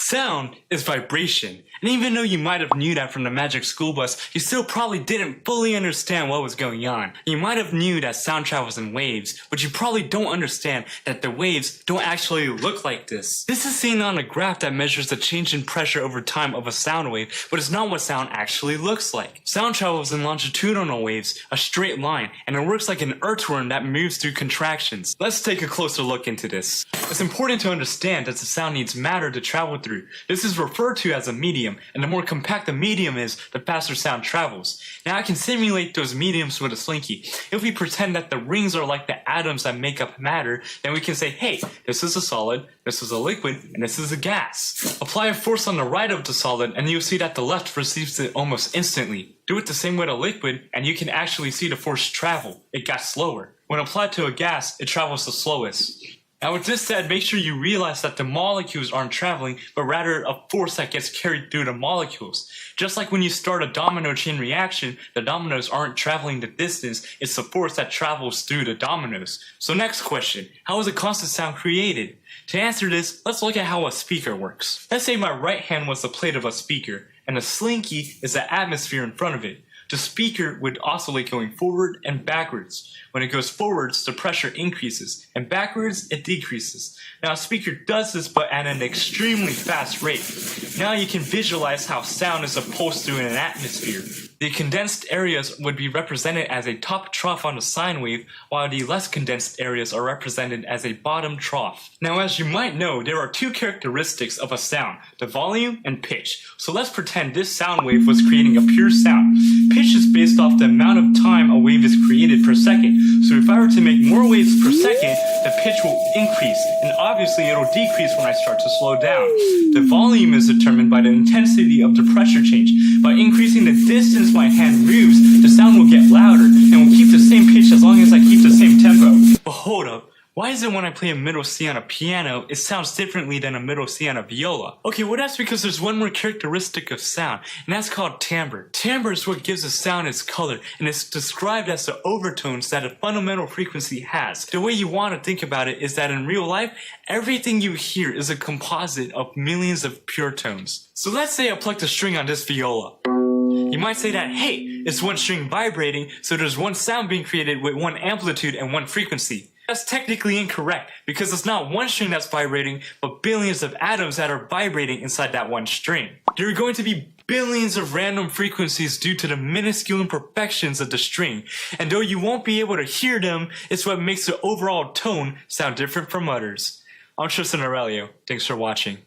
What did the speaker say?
Sound is vibration, and even though you might have knew that from the Magic School Bus, you still probably didn't fully understand what was going on. You might have knew that sound travels in waves, but you probably don't understand that the waves don't actually look like this. This is seen on a graph that measures the change in pressure over time of a sound wave, but it's not what sound actually looks like. Sound travels in longitudinal waves, a straight line, and it works like an earthworm that moves through contractions. Let's take a closer look into this. It's important to understand that the sound needs matter to travel through. This is referred to as a medium, and the more compact the medium is, the faster sound travels. Now I can simulate those mediums with a slinky. If we pretend that the rings are like the atoms that make up matter, then we can say, hey, this is a solid, this is a liquid, and this is a gas. Apply a force on the right of the solid, and you'll see that the left receives it almost instantly. Do it the same with a liquid, and you can actually see the force travel. It got slower. When applied to a gas, it travels the slowest. Now with this said, make sure you realize that the molecules aren't traveling, but rather a force that gets carried through the molecules. Just like when you start a domino chain reaction, the dominoes aren't traveling the distance, it's the force that travels through the dominoes. So next question, how is a constant sound created? To answer this, let's look at how a speaker works. Let's say my right hand was the plate of a speaker, and the slinky is the atmosphere in front of it. The speaker would oscillate going forward and backwards. When it goes forwards, the pressure increases, and backwards, it decreases. Now a speaker does this but at an extremely fast rate. Now you can visualize how sound is a pulse through an atmosphere. The condensed areas would be represented as a top trough on a sine wave, while the less condensed areas are represented as a bottom trough. Now as you might know, there are two characteristics of a sound, the volume and pitch. So let's pretend this sound wave was creating a pure sound. Pitch is based off the amount of time a wave is created per second. So if I were to make more waves per second, the pitch will increase, and obviously it'll decrease when I start to slow down. The volume is determined by the intensity of the pressure change. By increasing the distance my hand moves, the sound will get louder, and will keep the same pitch as long as I keep the same tempo. But hold up. Why is it when I play a middle C on a piano, it sounds differently than a middle C on a viola? Okay, well that's because there's one more characteristic of sound, and that's called timbre. Timbre is what gives a sound its color, and it's described as the overtones that a fundamental frequency has. The way you want to think about it is that in real life, everything you hear is a composite of millions of pure tones. So let's say I plucked a string on this viola. You might say that, hey, it's one string vibrating, so there's one sound being created with one amplitude and one frequency. That's technically incorrect, because it's not one string that's vibrating, but billions of atoms that are vibrating inside that one string. There are going to be billions of random frequencies due to the minuscule imperfections of the string, and though you won't be able to hear them, it's what makes the overall tone sound different from others. I'm Tristan Aurelio. Thanks for watching.